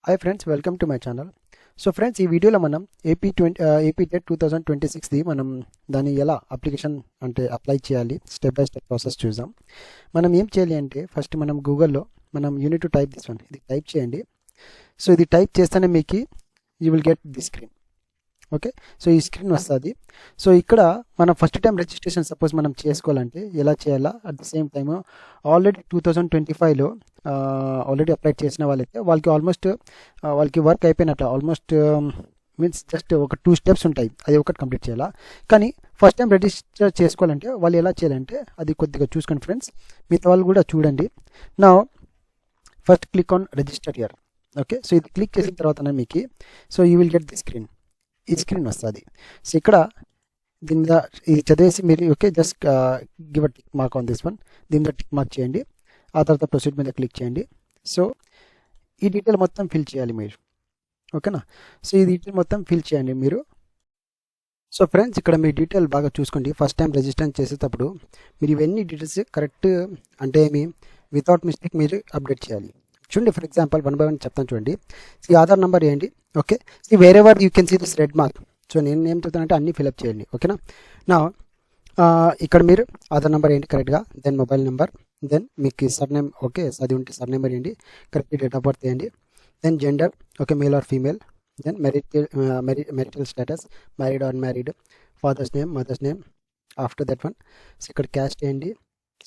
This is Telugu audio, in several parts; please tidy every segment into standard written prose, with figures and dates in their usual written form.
Hi friends, welcome to my channel. So friends, ఈ వీడియోలో మనం ఏపీ టెట్ 2026ది మనం దాన్ని ఎలా అప్లికేషన్ అంటే అప్లై చేయాలి స్టెప్ బై స్టెప్ ప్రాసెస్ చూద్దాం. మనం ఏం చేయాలి అంటే ఫస్ట్ మనం గూగుల్లో మనం unit to type this one, ఇది టైప్ చేయండి. సో ఇది టైప్ చేస్తేనే మీకు you will get the screen. Okay, so ఈ స్క్రీన్ వస్తుంది. సో ఇక్కడ మనం ఫస్ట్ టైం రిజిస్ట్రేషన్ సపోజ్ మనం చేసుకోవాలంటే ఎలా చేయాలా, at the same time already 2025లో ఆల్రెడీ అప్లై చేసిన వాళ్ళైతే వాళ్ళకి ఆల్మోస్ట్ వాళ్ళకి వర్క్ అయిపోయినట్టు ఆల్మోస్ట్ మీన్స్ జస్ట్ ఒక 2 స్టెప్స్ ఉంటాయి, అది ఒకటి కంప్లీట్ చేయాలా. కానీ ఫస్ట్ టైం రిజిస్టర్ చేసుకోవాలంటే వాళ్ళు ఎలా చేయాలంటే అది కొద్దిగా చూసుకోండి ఫ్రెండ్స్, మిగతా వాళ్ళు కూడా చూడండి. నా first click on register here. Okay, so ఇది క్లిక్ చేసిన తర్వాత మీకు so you will get the screen. ఈ స్క్రీన్ వస్తుంది. సో ఇక్కడ దీని మీద ఇది చదివేసి మీరు okay just give a tick mark on this one, దీని మీద టిక్ మార్క్ చేయండి. ఆ తర్వాత ప్రొసీడ్ మీద క్లిక్ చేయండి. సో ఈ డీటెయిల్ మొత్తం ఫిల్ చేయాలి మీరు, ఓకేనా. సో ఈ డీటెయిల్ మొత్తం ఫిల్ చేయండి మీరు. సో ఫ్రెండ్స్, ఇక్కడ మీ డీటెయిల్ బాగా చూసుకోండి. ఫస్ట్ టైం రిజిస్టర్ చేసేటప్పుడు మీరు ఇవన్నీ డీటెయిల్స్ కరెక్ట్ అంటే ఏమి వితౌట్ మిస్టేక్ మీరు అప్డేట్ చేయాలి. చూడండి, ఫర్ ఎగ్జాంపుల్ 1 by 1 చెప్తాను చూడండి. ఈ ఆధార్ నెంబర్ వేయండి. ఓకే, ఈ wherever you can see this red mark. So నేను ఏం చెప్తానంటే అన్నీ ఫిల్అప్ చేయండి, ఓకేనా. నా ఇక్కడ మీరు ఆధార్ నెంబర్ వేయండి కరెక్ట్గా, దెన్ మొబైల్ నెంబర్, దెన్ మీకు సర్నేమ్ ఓకే అది ఉంటే సర్నేమ్ వేయండి, కరెక్ట్ డేట్ ఆఫ్ బర్త్ వేయండి, then gender okay male or female, then marital status married or unmarried, father's name mother's name. After that one so ఇక్కడ క్యాస్ట్ వేయండి,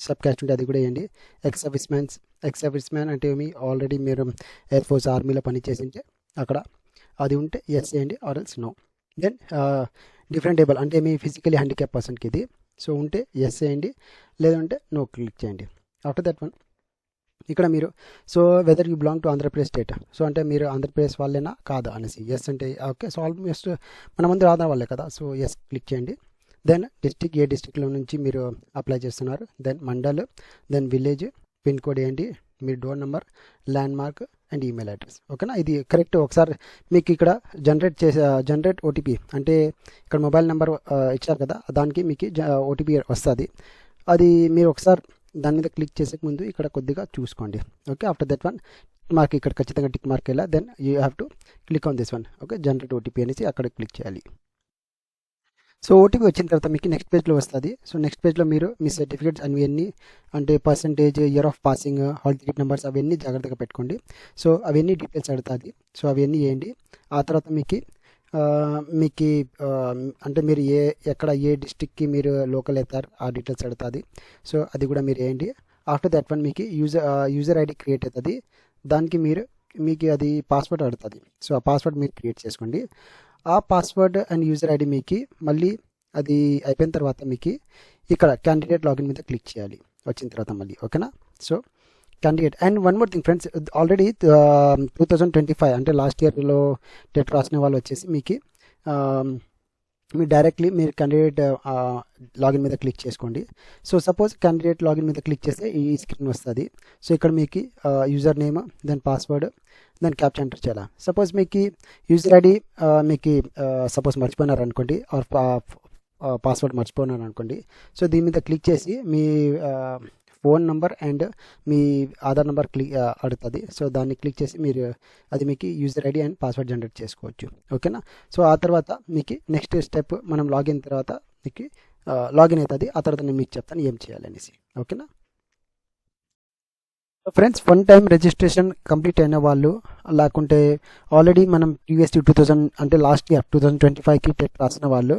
సబ్ క్యాస్ట్ ఉంటే అది కూడా వేయండి. ఎక్స్ సర్వీస్ మ్యాన్ అంటే ఏమి ఆల్రెడీ మీరు ఎయిర్ ఫోర్స్ ఆర్మీలో పనిచేసింటే అక్కడ అది ఉంటే ఎస్ చేయండి or else no. Then different able అంటే మీ ఫిజికలీ హ్యాండిక్యాప్ పర్సన్కి ఇది సో ఉంటే ఎస్ చేయండి, లేదంటే నో క్లిక్ చేయండి. ఆఫ్టర్ దట్ వన్ ఇక్కడ మీరు so whether you belong to Andhra Pradesh state, so అంటే మీరు ఆంధ్రప్రదేశ్ వాళ్ళేనా కాదా అనేసి ఎస్ అంటే ఓకే. సో ఆల్మోస్ట్ మనమందరూ ఆంధ్ర వాళ్ళే కదా, సో ఎస్ క్లిక్ చేయండి. దెన్ డిస్టిక్ ఏ డిస్టిక్లో నుంచి మీరు అప్లై చేస్తున్నారు, then mandal, then village, pin code వేయండి, మీ door number, landmark and email address, ఓకేనా. ఇది కరెక్ట్ ఒకసారి మీకు ఇక్కడ జనరేట్ ఓటీపీ అంటే ఇక్కడ మొబైల్ నెంబర్ ఇచ్చారు కదా, దానికి మీకు ఓటీపీ వస్తుంది. అది మీరు ఒకసారి దాని మీద క్లిక్ చేసే ముందు ఇక్కడ కొద్దిగా చూసుకోండి, ఓకే. ఆఫ్టర్ దట్ వన్ మాకు ఇక్కడ ఖచ్చితంగా టిక్ మార్క్ వెళ్ళా, then you have to click on this one, okay generate OTP అనేసి అక్కడ క్లిక్ చేయాలి. సో ఓటీపీ వచ్చిన తర్వాత మీకు నెక్స్ట్ పేజ్లో వస్తుంది. సో నెక్స్ట్ పేజ్లో మీరు మీ సర్టిఫికేట్స్ అవన్నీ అంటే percentage, year of passing, hall ticket numbers అవన్నీ జాగ్రత్తగా పెట్టుకోండి. సో అవన్నీ డీటెయిల్స్ అడుగుతుంది, సో అవన్నీ వేయండి. ఆ తర్వాత మీకు అంటే మీరు ఎక్కడ ఏ డిస్టిక్కి మీరు లోకల్ అవుతారు ఆ డీటెయిల్స్ అడుగుతుంది, సో అది కూడా మీరు వేయండి. ఆఫ్టర్ దట్ వన్ మీకు యూజర్ ఐడి క్రియేట్ అవుతుంది, దానికి మీకు అది పాస్వర్డ్ అడుగుతుంది. సో ఆ పాస్వర్డ్ మీరు క్రియేట్ చేసుకోండి. ఆ పాస్వర్డ్ అండ్ యూజర్ ఐడి మీకు మళ్ళీ అది అయిపోయిన తర్వాత మీకు ఇక్కడ క్యాండిడేట్ లాగిన్ మీద క్లిక్ చేయాలి వచ్చిన తర్వాత మళ్ళీ, ఓకేనా. So candidate and one more thing friends, already 2025 అంటే లాస్ట్ ఇయర్లో టెట్ రాసిన వాళ్ళు వచ్చేసి మీకు మీరు డైరెక్ట్లీ మీరు క్యాండిడేట్ లాగిన్ మీద క్లిక్ చేసుకోండి. సో సపోజ్ క్యాండిడేట్ లాగిన్ మీద క్లిక్ చేస్తే ఈ స్క్రీన్ వస్తుంది. సో ఇక్కడ మీకు యూజర్ నేమ్, దెన్ పాస్వర్డ్, దాన్ని క్యాప్చర్ ఎంటర్ చేయాలి. సపోజ్ మీకు యూజర్ ఐడి మీకు సపోజ్ మర్చిపోయినారు అనుకోండి, ఆర్ పాస్వర్డ్ మర్చిపోయినారు అనుకోండి. సో దీని మీద క్లిక్ చేసి మీ ఫోన్ నెంబర్ అండ్ మీ ఆధార్ నెంబర్ అడుగుతుంది. సో దాన్ని క్లిక్ చేసి మీరు అది మీకు user ID and password generate చేసుకోవచ్చు, ఓకేనా. సో ఆ తర్వాత మీకు నెక్స్ట్ స్టెప్ మనం లాగిన్ తర్వాత మీకు లాగిన్ అవుతుంది. ఆ తర్వాత నేను మీకు చెప్తాను ఏం చేయాలనేసి, ఓకేనా. ఫ్రెండ్స్, 1 టైం రిజిస్ట్రేషన్ కంప్లీట్ అయిన వాళ్ళు లేకుంటే ఆల్రెడీ మనం ప్రీవియస్లీ 2000 అంటే లాస్ట్ ఇయర్ 2025కి టెట్ రాసిన వాళ్ళు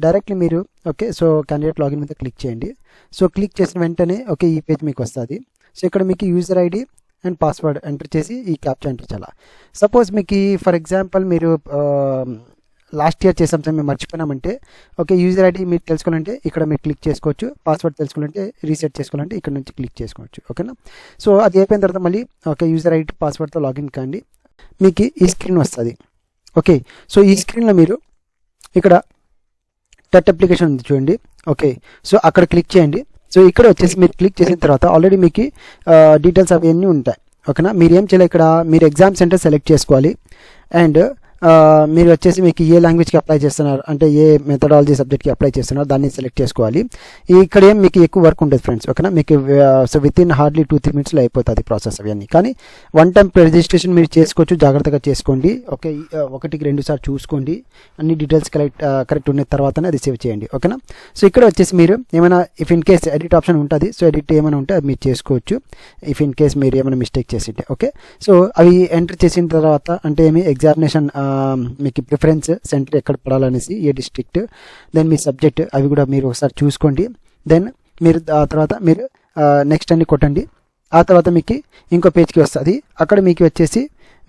డైరెక్ట్లీ మీరు ఓకే సో క్యాండిడేట్ లాగిన్ మీద క్లిక్ చేయండి. సో క్లిక్ చేసిన వెంటనే ఓకే ఈ పేజ్ మీకు వస్తుంది. సో ఇక్కడ మీకు user ID and password enter చేసి ఈ క్యాప్చర్ ఎంటర్ చేయాలి. సపోజ్ మీకు ఫర్ ఎగ్జాంపుల్ మీరు లాస్ట్ ఇయర్ చేసాం సార్ మేము మర్చిపోయినామంటే ఓకే యూజర్ ఐడి మీరు తెలుసుకోవాలంటే ఇక్కడ మీరు క్లిక్ చేసుకోవచ్చు, పాస్వర్డ్ తెలుసుకోవాలంటే రీసెట్ చేసుకోవాలంటే ఇక్కడ నుంచి క్లిక్ చేసుకోవచ్చు, ఓకేనా. సో అది అయిపోయిన తర్వాత మళ్ళీ ఓకే యూజర్ ఐడి పాస్వర్డ్తో లాగిన్ కాండి, మీకు ఈ స్క్రీన్ వస్తుంది, ఓకే. సో ఈ స్క్రీన్లో మీరు ఇక్కడ టెట్ అప్లికేషన్ ఉంది చూడండి, ఓకే. సో అక్కడ క్లిక్ చేయండి. సో ఇక్కడ వచ్చేసి మీరు క్లిక్ చేసిన తర్వాత ఆల్రెడీ మీకు డీటెయిల్స్ అవన్నీ ఉంటాయి, ఓకేనా. మీరు ఏం చేయాలి, ఇక్కడ మీరు ఎగ్జామ్ సెంటర్ సెలెక్ట్ చేసుకోవాలి అండ్ మీరు వచ్చేసి మీకు ఏ లాంగ్వేజ్కి అప్లై చేస్తున్నారు అంటే ఏ మెథడాలజీ సబ్జెక్ట్కి అప్లై చేస్తున్నారు దాన్ని సెలెక్ట్ చేసుకోవాలి. ఇక్కడ ఏం మీకు ఎక్కువ వర్క్ ఉంటుంది ఫ్రెండ్స్, ఓకేనా. మీకు సో విత్ ఇన్ హార్డ్లీ 2-3 మినిట్స్లో అయిపోతుంది ప్రాసెస్ అవన్నీ. కానీ వన్ టైం రిజిస్ట్రేషన్ మీరు చేసుకోవచ్చు, జాగ్రత్తగా చేసుకోండి. ఓకే, 1-2 సార్లు చూసుకోండి, అన్ని డీటెయిల్స్ కరెక్ట్ ఉన్న తర్వాతనే అది సేవ్ చేయండి, ఓకేనా. సో ఇక్కడ వచ్చేసి మీరు ఏమైనా if in case edit option ఉంటుంది, సో ఎడిట్ ఏమైనా ఉంటే అది మీరు చేసుకోవచ్చు ఇఫ్ ఇన్ కేస్ మీరు ఏమైనా మిస్టేక్ చేసింటే, ఓకే. సో అవి ఎంటర్ చేసిన తర్వాత అంటే ఏమి ఎగ్జామినేషన్ మీకు ప్రిఫరెన్స్ సెంటర్ ఎక్కడ పడాలనేసి ఏ డిస్ట్రిక్ట్, దెన్ మీ సబ్జెక్ట్ అవి కూడా మీరు ఒకసారి చూసుకోండి. దెన్ మీరు ఆ తర్వాత మీరు నెక్స్ట్ అన్ని కొట్టండి. ఆ తర్వాత మీకు ఇంకో పేజ్కి వస్తుంది, అక్కడ మీకు వచ్చేసి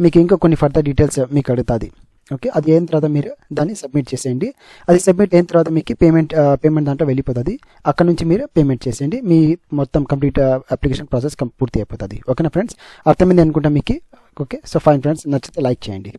మీకు ఇంకా కొన్ని ఫర్దర్ డీటెయిల్స్ మీకు అడుగుతుంది, ఓకే. అది అయిన తర్వాత మీరు దాన్ని సబ్మిట్ చేసేయండి. అది సబ్మిట్ అయిన తర్వాత మీకు పేమెంట్ దాంట్లో వెళ్ళిపోతుంది. అక్కడ నుంచి మీరు పేమెంట్ చేసేయండి, మీ మొత్తం కంప్లీట్ అప్లికేషన్ ప్రాసెస్ పూర్తి అయిపోతుంది, ఓకేనా ఫ్రెండ్స్. అర్థమైంది అనుకుంటా మీకు, ఓకే. సో ఫైన్ ఫ్రెండ్స్, నచ్చితే లైక్ చేయండి.